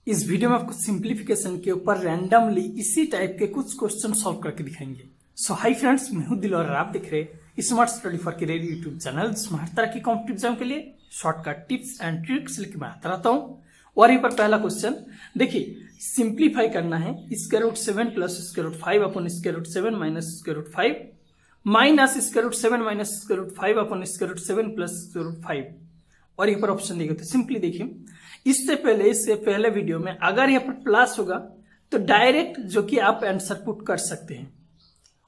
इस वीडियो में आपको सिंप्लीफिकेशन के ऊपर रैंडमली इसी टाइप के कुछ क्वेश्चन सॉल्व करके दिखाएंगे। सो हाय फ्रेंड्स, मैं हूं दिल और आप देख रहे हैं smart study for career YouTube channel, जिसमें हर तरह की कॉम्पिटिटिव एग्जाम के लिए शॉर्टकट टिप्स एंड ट्रिक्स लेकर मैं आता रहता हूं। और यहाँ पर पहला क्वेश्चन देखिए, सिंप्लीफाई करना है square root 7 plus square root 5 upon square root 7 minus square root 5 minus square root 7 minus square root 5 upon square root 7 plus square root 5। और यहाँ पर ऑप्शन देगा तो सिंपली देखिए, इससे पहले वीडियो में अगर यहाँ पर प्लस होगा तो डायरेक्ट जो कि आप आंसर पुट कर सकते हैं,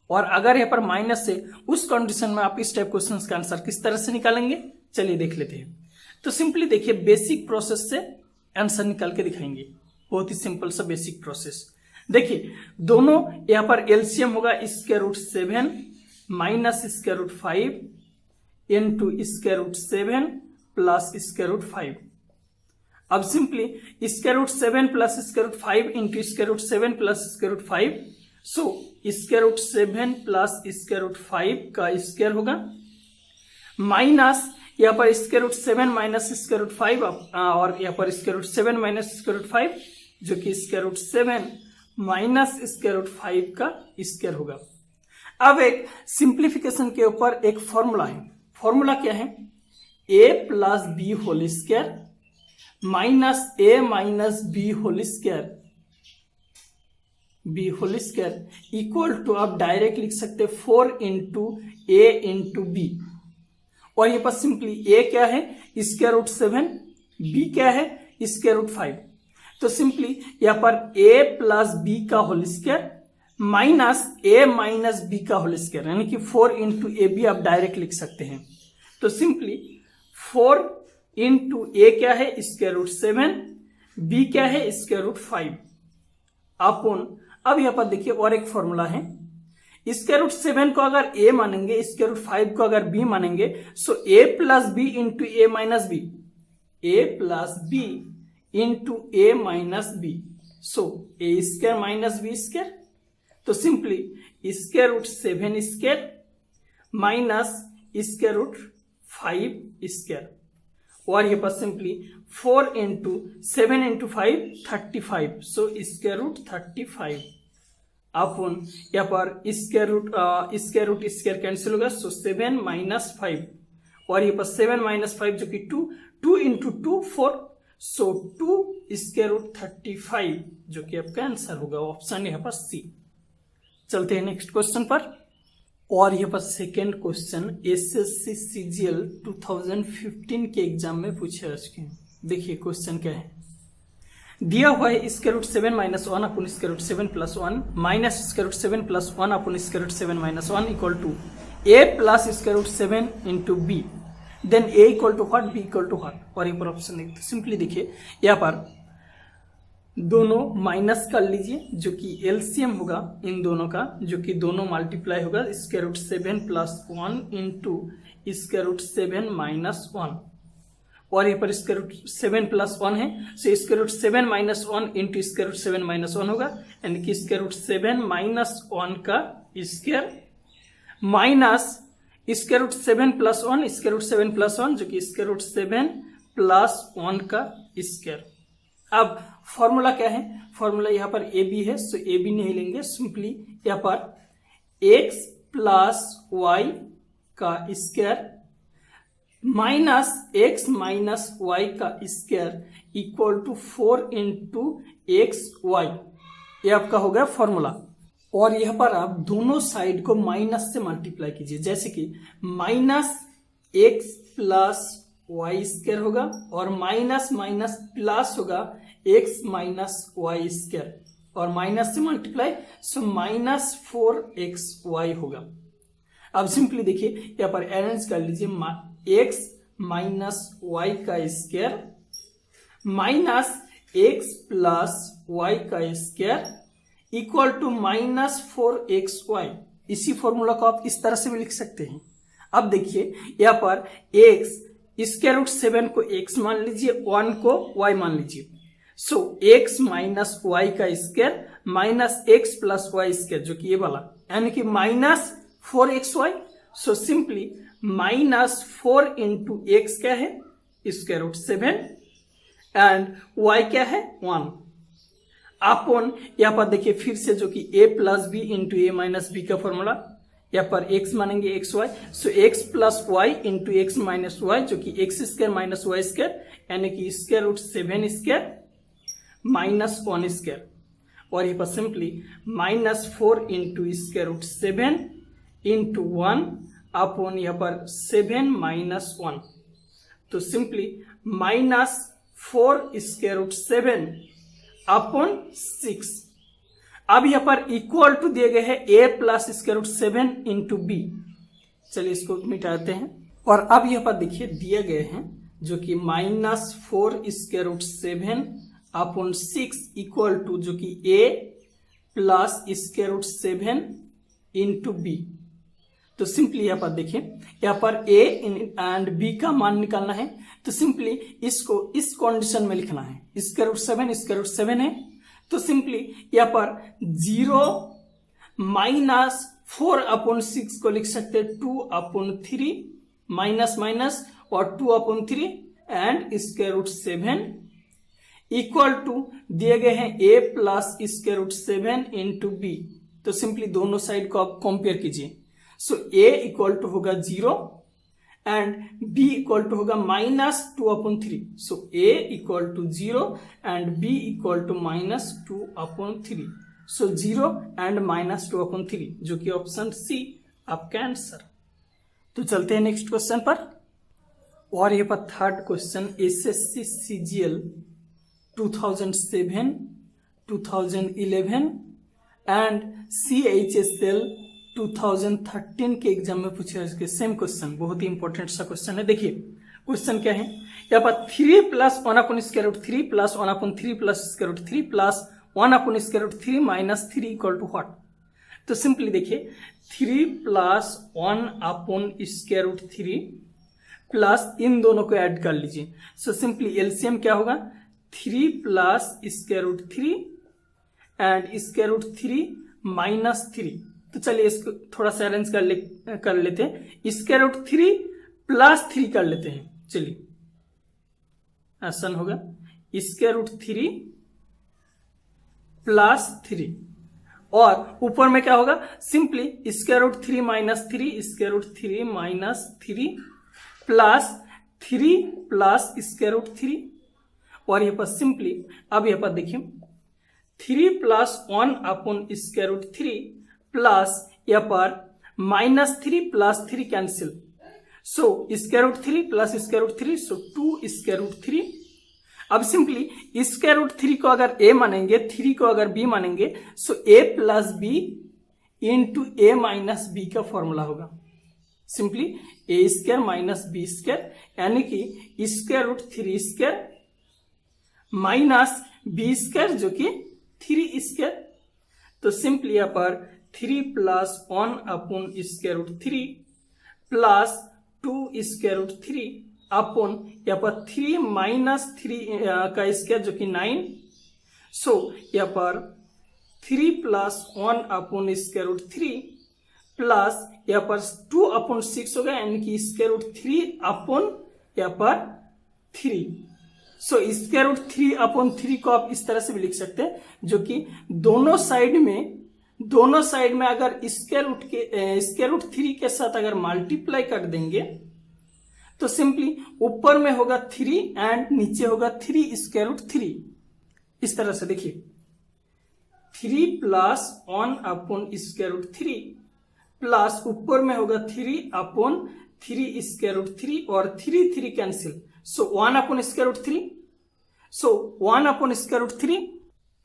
और अगर यहाँ पर माइनस है उस कंडीशन में आप इस टाइप क्वेश्चंस का आंसर किस तरह से निकालेंगे, चलिए देख लेते हैं। तो सिंपली देखिए, बेसिक प्रोसेस से आंसर निकाल के दिखाएंगे। बहुत ही सिंपल सा बेसिक प्रोसेस। देखिए, दोनों यहाँ पर एलसीएम होगा square root 7 minus square root 5 into square root 7 plus square root 5। अब simply square root 7 plus square root 5 into square root 7 plus square root 5, so square root 7 plus square root 5 का square होगा, minus यहाँ पर square root 7 minus square root 5 और यहाँ पर square root 7 minus square root 5 जो कि square root 7 minus square root 5 का स्क्वायर होगा। अब एक सिंप्लीफिकेशन के ऊपर एक फॉर्मूला है। फॉर्मूला क्या है? a plus B whole square minus a minus B whole square equal to आप डायरेक्ट लिख सकते 4 इंटू ए इंटू बी। और ये पर सिंपली a क्या है? स्क्वायर रूट 7, b क्या है? Square root 5। तो सिंपली यहाँ पर a प्लस बी का whole square minus a minus B का होल स्क्वायर, यानी कि 4 इंटू ए बी आप डायरेक्ट लिख सकते हैं। तो सिंपली 4 इंटू ए क्या है? स्क्वायर रूट 7, बी क्या है? स्क्वायर रूट 5 अपॉन, अब यहाँ पर देखिए और एक फॉर्मूला है, स्क्वायर रूट 7 को अगर a मानेंगे, स्क्वायर रूट 5 को अगर b मानेंगे, so a plus B into A minus B, a plus B into A minus B, so A square minus B square. तो simply square root 7 square minus square root 5 square, और ये पर simply 4 into 7 into 5 35, so square root 35 upon यहाँ पर square root square cancel होगा, सो 7 minus 5, और ये पर 7 माइनस 5 जो कि 2 इंटू 2 4, सो 2 स्क्वायर रूट 35 जो कि आपका आंसर होगा ऑप्शन यहाँ पर सी। चलते हैं नेक्स्ट क्वेश्चन पर। और यहाँ पर सेकेंड क्वेश्चन एसएससी सीजीएल 2015 के एग्जाम में पूछे उसके। देखिए क्वेश्चन क्या है, दिया हुआ है square root 7 minus 1 upon square root 7 plus 1 minus square root 7 plus 1 upon square root 7 minus 1 equal to a plus square root 7 into B, then a equal to what, b equal to what. और यहाँ पर option देखिए, simply देखिए यहाँ पर दोनों minus कर लीजिए, जो कि एलसीएम होगा इन दोनों का, जो कि दोनों मल्टीप्लाई होगा square root 7 plus 1 into square root 7 minus 1, और यहाँ पर स्क्वायर रूट 7 प्लस 1 है, so square root 7 minus 1 into square root 7 minus 1 होगा, यानी कि स्क्वायर रूट 7 माइनस 1 का square minus square root 7 plus 1 square root 7 plus 1 जो कि स्क्वायर रूट 7 प्लस 1 का स्क्वायर। अब फॉर्मूला क्या है? फॉर्मूला यहाँ पर ए बी है, सो ए बी नहीं लेंगे, सिंपली यहाँ पर x प्लस वाई का square minus x minus Y का square equal to 4 into X Y, ये आपका हो गया फॉर्मूला। और यहाँ पर आप दोनों साइड को माइनस से मल्टीप्लाई कीजिए, जैसे कि minus x plus Y square होगा और माइनस माइनस प्लस होगा x माइनस वाई स्क्वायर, और माइनस से मल्टीप्लाई, सो माइनस 4xy होगा। अब सिंपली देखिए यहाँ पर अरेंज कर लीजिए, x माइनस वाई का square minus x plus Y का square equal to minus 4xy। इसी फॉर्मूला को आप इस तरह से भी लिख सकते हैं। अब देखिए यहाँ पर x स्क्वायर रूट 7 को x मान लीजिए, 1 को y मान लीजिए, सो x माइनस वाई का square minus x plus Y square जो कि ये वाला, यानी कि minus 4xy, so simply minus 4 into X क्या है? स्क्वायर रूट 7 एंड y क्या है? 1, अपॉन यहाँ पर देखिए फिर से जो कि a plus B into A minus B का फॉर्मूला, यहाँ पर x मानेंगे X Y, so x plus Y into X minus Y जो कि X square minus Y square यानी कि square root 7 square minus 1 square, और यहाँ पर simply -4 into square root 7 into 1 upon यहाँ पर 7 माइनस 1, तो सिंपली -4 स्क्वायर रूट 7 अपॉन 6। अब यहाँ पर इक्वल टू दिए गए हैं a plus square root 7 into B, चलिए इसको मिटाते हैं, और अब यहाँ पर देखिए दिए गए हैं जो कि -4 square root 7 upon 6 equal to जो कि a plus square root 7 into B. तो सिंपली यहाँ पर देखिए यहाँ पर a एंड b का मान निकालना है, तो सिंपली इसको इस कंडीशन में लिखना है, स्क्वायर रूट 7 है, तो सिंपली यहाँ पर 0 माइनस 4 अपॉन 6 को लिख सकते हैं 2 अपॉन 3 माइनस माइनस और 2 upon 3 and square root 7 equal to दिए गए हैं a plus square root 7 into B. तो सिंपली दोनों साइड को आप कंपेयर कीजिए, सो a इक्वल टू होगा 0 एंड b इक्वल टू होगा -2 upon 3, so a equal to 0 and b equal to -2 upon 3, so 0 and -2 upon 3 जो कि ऑप्शन सी आपका आंसर। तो चलते हैं नेक्स्ट क्वेश्चन पर, और ये पर third question SSC CGL 2007, 2011 and CHSL 2013 के एग्जाम में पूछा है सेम क्वेश्चन, बहुत ही इंपॉर्टेंट सा क्वेश्चन है। देखिए क्वेश्चन क्या है, यहाँ पर 3 plus 1 upon square root 3 plus 1 upon 3 plus square root 3 plus 1 upon square root 3 minus 3 equal to what. तो सिंपली देखिए 3 plus 1 upon square root 3 plus इन दोनों को ऐड कर लीजिए, सो सिंपली एलसीएम क्या होगा 3 plus square root 3 and square root 3 minus 3। तो चलिए इसको थोड़ा सा अरेंज कर लेते हैं, स्क्वायर रूट 3 प्लस 3 कर लेते हैं, चलिए आसान होगा, स्क्वायर रूट 3 प्लस 3 और ऊपर में क्या होगा simply square root 3 minus 3 square root 3 minus 3 plus 3 plus square root 3, और यहाँ पर सिंपली अब यहाँ पर देखिए 3 plus 1 upon square root 3 plus यहाँ पर -3 plus 3 cancel, so square root 3 plus square root 3, so 2 square root 3। अब सिंपली स्क्वायर रूट 3 को अगर a मानेंगे 3 को अगर b मानेंगे, so a plus b into a minus b का फॉर्मूला होगा, simply a square minus b square यानी कि square root 3 square minus b square जो कि 3 स्क्वायर। तो सिंपली यहाँ पर 3 plus 1 upon square root 3 plus 2 square root 3 upon यहाँ पर 3 माइनस 3 का स्क्वायर जो कि 9, सो यहाँ पर 3 plus 1 upon square root 3 plus यहाँ पर 2 अपॉन 6 होगा यानी कि स्क्वायर रूट 3 अपॉन यहाँ पर 3, सो स्क्वायर रूट 3 अपॉन 3 को आप इस तरह से भी लिख सकते हैं जो कि दोनों साइड में अगर स्क्वायर रूट 3 के साथ अगर मल्टीप्लाई कर देंगे तो सिंपली ऊपर में होगा 3 एंड नीचे होगा 3 स्क्वायर रूट 3, इस तरह से देखिए 3 plus 1 upon square root 3 plus ऊपर में होगा 3 अपॉन 3 स्क्वायर रूट 3 और 3 कैंसिल, सो 1 अपॉन स्क्वायर रूट 3, सो 1 अपॉन स्क्वायर रूट 3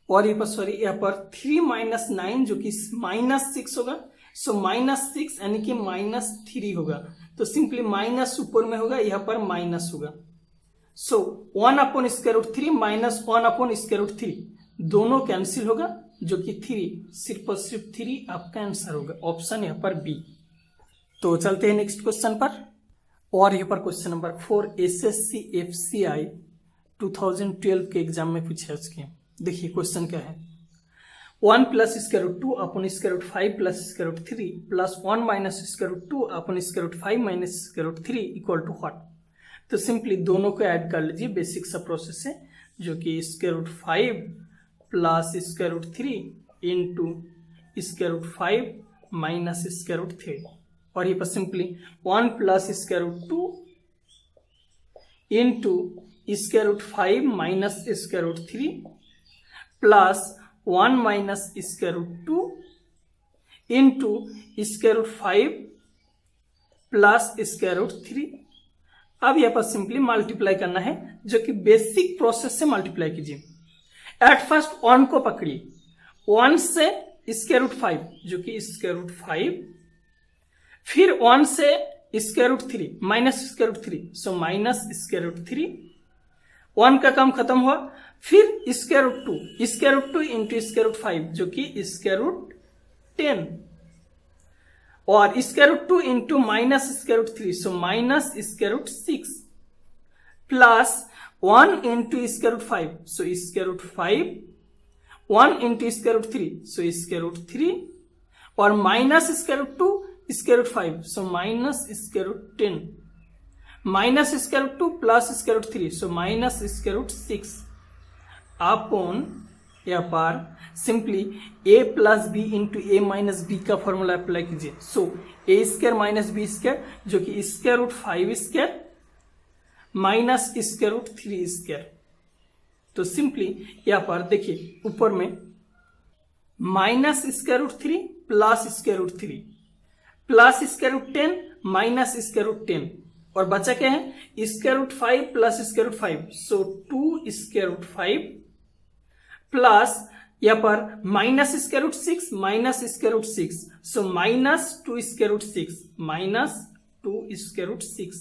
और यहाँ पर 3 माइनस 9 जो कि -6 होगा, सो -6 यानी कि -3 होगा, तो सिंपली माइनस ऊपर में होगा यहाँ पर माइनस होगा, so 1 upon square root 3 minus 1 upon square root 3 दोनों कैंसिल होगा जो कि 3 सिर्फ और सिर्फ 3 आपका आंसर होगा, ऑप्शन यहाँ पर बी। तो चलते हैं नेक्स्ट क्वेश्चन पर, और यहाँ पर क्वेश्चन नंबर 4 एसएससी एफसीआई 2012 के एग्जाम में पूछा उसके। देखिए क्वेश्चन क्या है, 1 plus square root 2 upon square root 5 plus square root 3 plus 1 minus square root 2 upon square root 5 minus square root 3 equal to what. तो सिंपली दोनों को ऐड कर लीजिए, बेसिक सा प्रोसेस है जो कि square root 5 plus square root 3 into square root 5 minus square root 3, और ये पर simply 1 plus square root 2 into square root 5 minus square root 3 plus 1 minus square root 2 into square root 5 plus square root 3। अब यहाँ पर simply multiply करना है, जो कि बेसिक प्रोसेस से मल्टीप्लाई कीजिए। एट फर्स्ट 1 को पकड़िए, 1 से स्क्वायर रूट 5 जो कि स्क्वायर रूट 5, फिर 1 से square root 3 minus square root 3, so minus square root 3, 1 का काम खत्म हुआ, फिर square root 2 into square root 5 जो कि स्क्वायर रूट 10, और square root 2 into minus square root 3, so minus square root 6, plus 1 into square root 5, so square root 5, 1 into square root 3, so square root 3, और minus square root 2 square root 5, so minus square root 10, minus square root 2 plus square root 3, so minus square root 6 upon यहाँ पर simply a plus B into A minus B का formula apply कीजिए। So A square minus B square जो कि square root 5 square minus square root 3 square. तो simply यहाँ पर देखिए ऊपर में minus square root 3 plus square root 3 plus square root 10 minus square root 10, और बचा क्या है square root 5 plus square root 5, so 2 square root 5 plus यहाँ पर minus square root 6 minus square root 6, so minus 2 square root 6 minus 2 square root 6,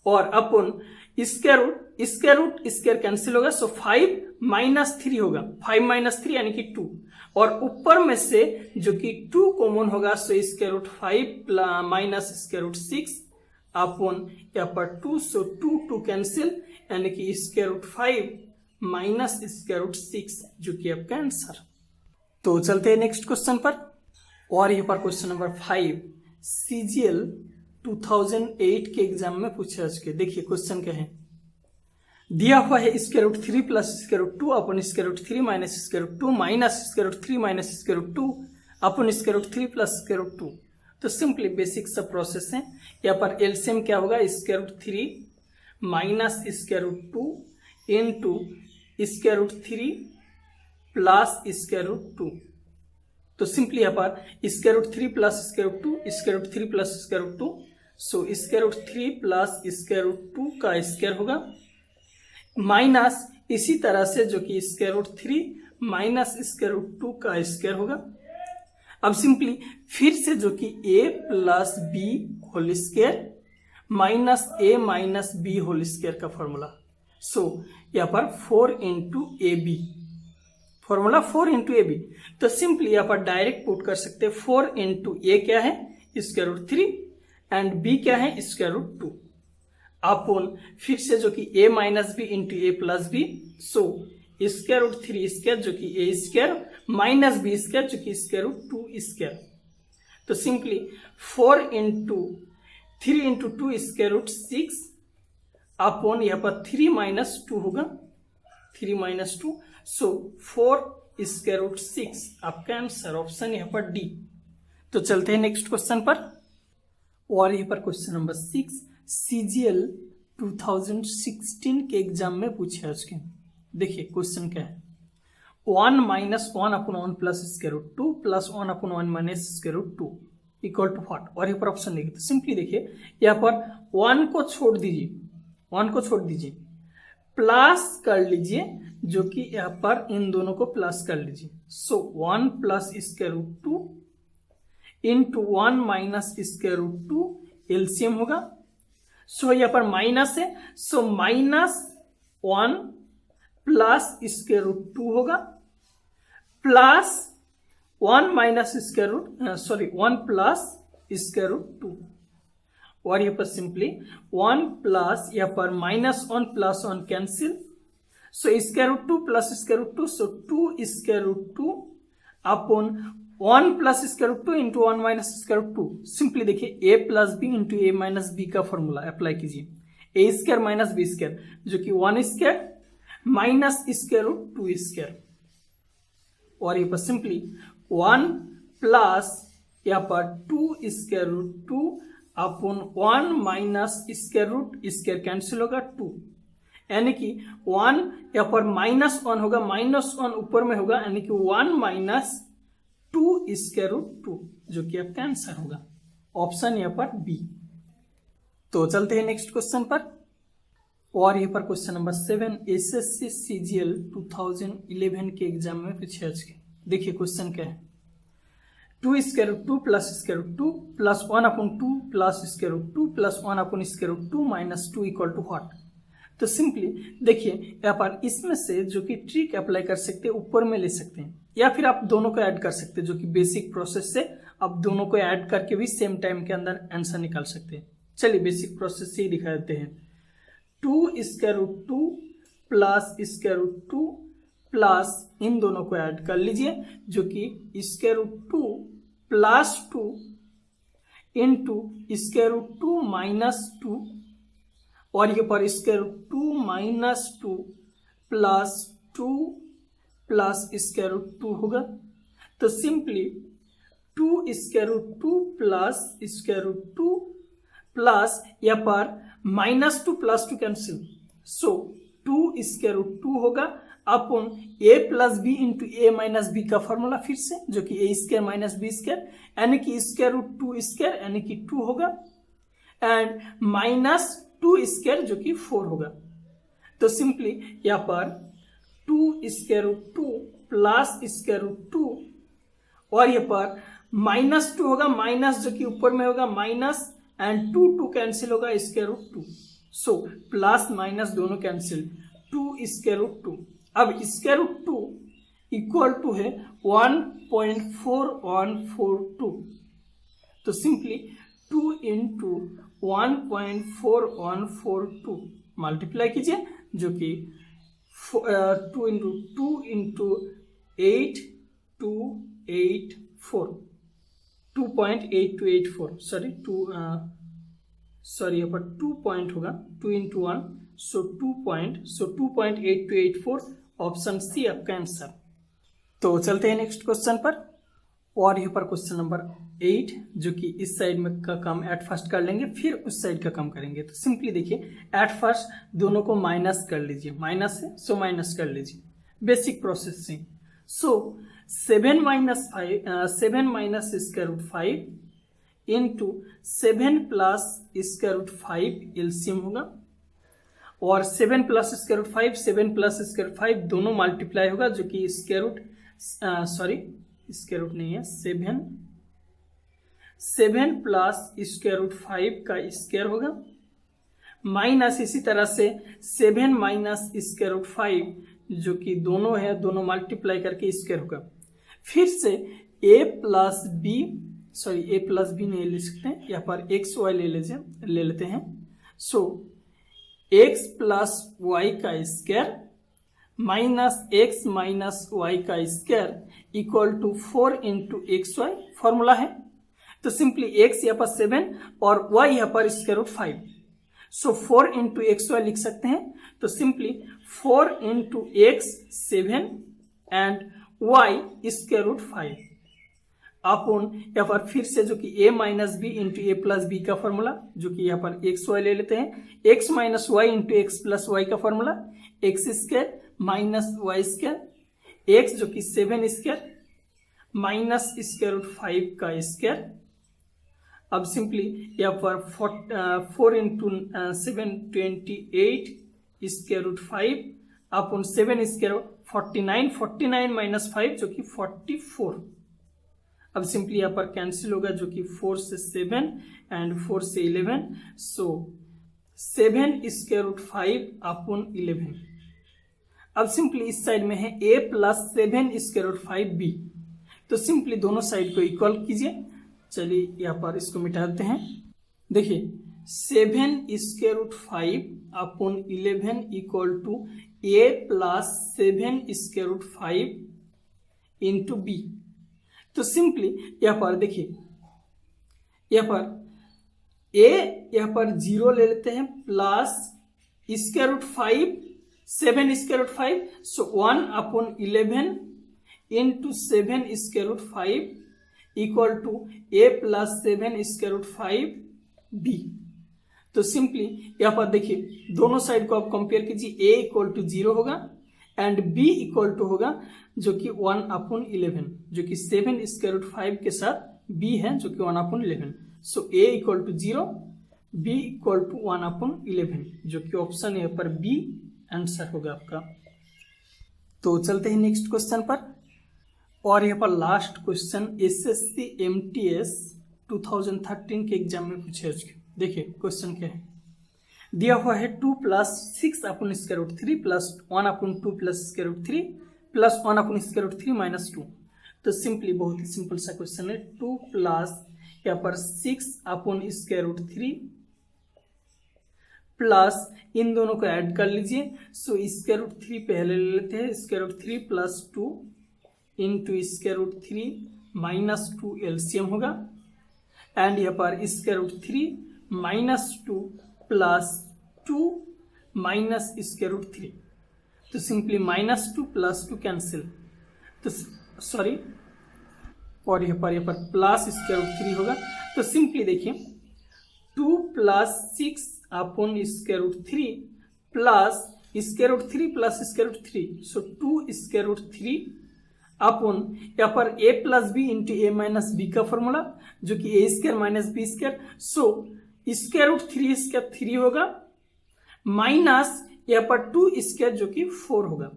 और अपन square root cancel होगा, सो 5 minus 3 होगा, 5 minus 3 यानी कि 2, और ऊपर में से जो कि 2 कॉमन होगा, so square root 5 minus square root 6 अपन यहाँ पर 2, सो 2 कैंसिल यानी कि square root 5 minus square root 6 जो कि आपका आंसर। तो चलते हैं नेक्स्ट क्वेश्चन पर, और यहाँ पर क्वेश्चन नंबर 5 CGL 2008 के एग्जाम में पूछा चुके। देखिए क्वेश्चन क्या है, दिया हुआ है square root 3 plus square root 2 upon square root 3 minus square root 2 minus square root 3 minus square root 2 upon square root 3 plus square root 2। तो सिंपली बेसिक सब प्रोसेस है, यहाँ पर एलसीएम क्या होगा square root 3 minus square root 2 into square root 3 plus square root 2। तो simply यहाँ पर square root 3 plus square root 2 square root 3 plus square root 2, so square root 3 plus square root 2 का स्क्वायर होगा, माइनस इसी तरह से जो कि square root 3 minus square root 2 का स्क्वायर होगा। अब सिंपली फिर से जो कि a plus B whole square minus a minus B whole square का फॉर्मूला, सो यहाँ पर 4 into A B, formula 4 into A B. तो सिंपली यहाँ पर डायरेक्ट पुट कर सकते हैं 4 इंटू ए क्या है स्क्वायर रूट 3 एंड बी क्या है स्क्वायर रूट 2 अपॉन फिर से जो कि a minus B into A plus B, so square root 3 square जो कि A square minus B square जो कि स्क्वायर रूट 2 स्क्वायर। तो simply 4 into 3 into 2 square root 6 upon यहाँ पर 3 माइनस 2 होगा, 3 माइनस 2, सो 4 स्क्वायर रूट 6 आपका आंसर ऑप्शन यहाँ पर डी। तो चलते हैं नेक्स्ट क्वेश्चन पर, और यहाँ पर क्वेश्चन नंबर 6 CGL 2016 के एग्जाम में पूछे आज के। देखिए क्वेश्चन क्या है, 1 minus 1 upon 1 plus square root 2 plus 1 upon 1 minus square root 2 equal to what, और यहाँ पर ऑप्शन देखिए। तो सिंपली देखिए यहाँ पर 1 को छोड़ दीजिए, 1 को छोड़ दीजिए, प्लस कर लीजिए जो कि यहाँ पर इन दोनों को प्लस कर लीजिए, so 1 plus square root 2 into 1 minus square root 2 LCM होगा, सो यहाँ पर माइनस है, so minus 1 plus square root 2 होगा plus 1 minus square root 1 plus square root 2, और यहाँ पर सिंपली 1 प्लस यहाँ पर minus 1 plus 1 cancel, so square root 2 plus square root 2, so 2 square root 2 upon 1 plus square root 2 into 1 minus square root 2। Simply देखिए a plus B into A minus B का formula apply कीजिए, A square minus B square जो कि 1 square minus square root 2 square, और यहाँ पर simply 1 plus यहाँ पर 2 square root 2 upon 1 minus square root, square cancel होगा 2, यानी कि 1 यहाँ पर -1 होगा, -1 ऊपर में होगा, यानी कि 1 माइनस 2 स्क्वायर रूट 2, जो कि आपका आंसर होगा ऑप्शन यहाँ पर बी। तो चलते हैं नेक्स्ट क्वेश्चन पर, और यहाँ पर क्वेश्चन नंबर 7 एसएससी सीजीएल 2011 के एग्जाम में पूछे आज के। देखिए क्वेश्चन क्या है, 2 square root 2 plus square root 2 plus 1 upon 2 plus square root 2 plus 1 upon square root 2 minus 2 equal to what. तो सिंपली देखिए यहाँ पर इसमें से जो कि ट्रिक अप्लाई कर सकते हैं, ऊपर में ले सकते हैं, या फिर आप दोनों को ऐड कर सकते हैं, जो कि बेसिक प्रोसेस से आप दोनों को ऐड करके भी सेम टाइम के अंदर आंसर निकाल सकते हैं। चलिए बेसिक प्रोसेस से ही दिखा देते हैं। 2 square root 2 plus square root 2 plus इन दोनों को ऐड कर लीजिए, जो कि square root 2 plus 2 into square root 2 minus 2, और ये पर square root 2 minus 2 plus 2 plus square root 2 होगा। तो simply 2 square root 2 plus square root 2 plus यहाँ पर -2 plus 2 cancel, so 2 square root 2 होगा upon a plus B into A minus B का formula फिर से, जो कि a square minus B square, यानी कि स्क्वायर रूट 2 स्क्वायर यानी कि 2 होगा, एंड माइनस 2 स्क्वायर जो कि 4 होगा। तो सिंपली यहाँ पर 2 square root 2 plus square root 2, और यहाँ पर -2 होगा, माइनस जो कि ऊपर में होगा माइनस, एंड 2 कैंसिल होगा square root 2, so plus minus दोनों कैंसिल, 2 स्क्वायर रूट 2। अब स्क्वायर रूट 2 इक्वल टू है 1.4142, तो सिंपली 2 इंटू 1.4142 मल्टीप्लाई कीजिए, जो कि 2 इंटू 2 इंटू 8284, 2.8284, सॉरी यहाँ पर 2 पॉइंट होगा, 2 इंटू 1 सो 2.8284, ऑप्शन सी आपका आंसर। तो चलते हैं नेक्स्ट क्वेश्चन पर, और यहाँ पर क्वेश्चन नंबर 8, जो कि इस साइड में का काम एट फर्स्ट कर लेंगे, फिर उस साइड का काम करेंगे। तो सिंपली देखिए एट फर्स्ट दोनों को माइनस कर लीजिए, माइनस है सो माइनस कर लीजिए, बेसिक प्रोसेस से। So 7 minus square root 5 into 7 plus square root 5 LCM होगा, और 7 plus square root 5 7 plus square root 5 दोनों मल्टीप्लाई होगा, जो कि स्क्वायर रूट नहीं है, 7 प्लस स्क्वायर रूट 5 का स्क्वायर होगा, माइनस इसी तरह से 7 माइनस स्क्वायर रूट 5 जो कि दोनों है, दोनों मल्टीप्लाई करके स्क्वायर होगा। फिर से a प्लस बी नहीं ले सकते हैं, यहाँ पर एक्स वाई ले लेते हैं। सो x प्लस वाई का square minus X minus Y का square equal to 4 into X Y formula है। तो सिंपली x यहाँ पर 7 और y यहाँ पर square root 5, so 4 into X Y लिख सकते हैं। तो simply 4 into X 7 and y square root 5 upon यहाँ पर फिर से जो कि a minus B into A plus B का फॉर्मूला, जो कि यहाँ पर एक्स वाई ले लेते हैं, x minus Y into X plus Y का formula, X square minus Y square, X जो कि 7 स्क्वायर माइनस स्क्वायर रूट 5 का स्क्वायर। अब सिंपली यहाँ पर 4 into 7 28 square root 5 upon 7 square 49 minus 5 जो कि 44। अब सिंपली यहाँ पर कैंसिल होगा, जो कि 4 से 7 एंड 4 से 11, सो 7 स्क्वायर रूट 5 अपॉन 11। अब सिंपली इस साइड में है a plus 7 square root 5 b, तो सिंपली दोनों साइड को इक्वल कीजिए। चलिए यहाँ पर इसको मिटा देते हैं। देखिए 7 square root 5 upon 11 equal to a plus 7 square root 5 into b। तो सिंपली यहाँ पर देखिए, यहाँ पर a यहाँ पर 0 ले लेते हैं, plus square root 5 7 square root 5, so 1 upon 11 into 7 square root 5 equal to a plus 7 square root 5 b। तो सिंपली यहाँ पर देखिए दोनों साइड को आप कंपेयर कीजिए, a इक्वल टू 0 होगा एंड b इक्वल टू होगा जो कि 1/11, जो कि 7 स्क्वायर रूट 5 के साथ b है जो कि 1/11। So a equal to 0, b equal to 1/11, जो कि ऑप्शन ए पर b आंसर होगा आपका। तो चलते हैं नेक्स्ट क्वेश्चन पर, और यहाँ पर लास्ट क्वेश्चन एसएससी एमटीएस 2013 के एग्जाम में पूछे उसके। देखिए क्वेश्चन क्या है, दिया हुआ है 2 plus 6 upon square root 3 plus 1/2 plus square root 3 plus 1/3 square root 3 minus 2। तो सिंपली बहुत ही सिंपल सा क्वेश्चन है, 2 प्लस यहाँ पर 6 अपन स्क्वायर रूट 3 प्लस इन दोनों को ऐड कर लीजिए। सो स्क्वायर रूट 3 पहले ले लेते हैं, square root 3 plus 2 into square root 3 minus 2 LCM होगा, एंड यहाँ पर square root 3 minus 2 plus 2 minus square root 3। तो सिंपली माइनस 2 प्लस 2 कैंसिल, तो सॉरी, और यहाँ पर प्लस स्क्वायर रूट 3 होगा। तो सिंपली देखिए 2 plus 6 upon square root 3 plus square root 3 plus square root 3, so 2 square root 3 upon यहाँ पर a plus B into A minus B का फॉर्मूला जो कि A square minus B square. So square root 3 square 3 होगा minus यहाँ पर 2 square जो कि 4 होगा।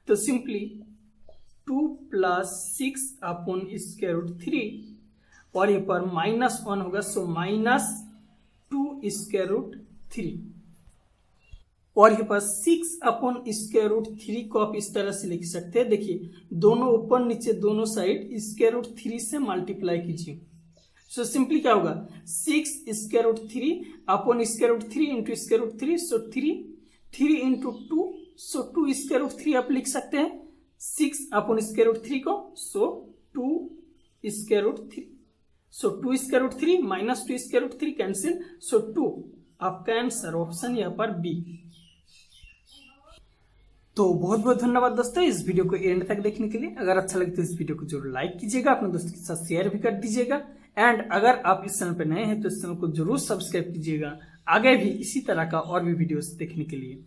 तो simply 2 plus 6 upon square root 3 और यहाँ पर -1 होगा, सो माइनस 2 स्क्वायर रूट 3, और यहाँ पर 6 अपॉन स्क्वायर रूट 3 को आप इस तरह से लिख सकते हैं। देखिए दोनों ऊपर नीचे दोनों साइड स्क्वायर रूट 3 से मल्टीप्लाई कीजिए। सो सिंपली क्या होगा, 6 square root 3 upon square root 3 into square root 3, so 3 into 2, so 2 square root 3 आप लिख सकते हैं 6 अपॉन स्क्वायर रूट 3 को, so 2 square root 3, so 2 square root 3 minus 2 square root 3 cancel, so 2 आपका आंसर ऑप्शन यहाँ पर बी। तो बहुत बहुत धन्यवाद दोस्तों इस वीडियो को एंड तक देखने के लिए। अगर अच्छा लगे तो इस वीडियो को जरूर लाइक कीजिएगा, अपने दोस्तों के साथ शेयर भी कर दीजिएगा, एंड अगर आप इस चैनल पर नए हैं तो इस चैनल को जरूर सब्सक्राइब कीजिएगा आगे भी इसी तरह का और भी वीडियोस देखने के लिए।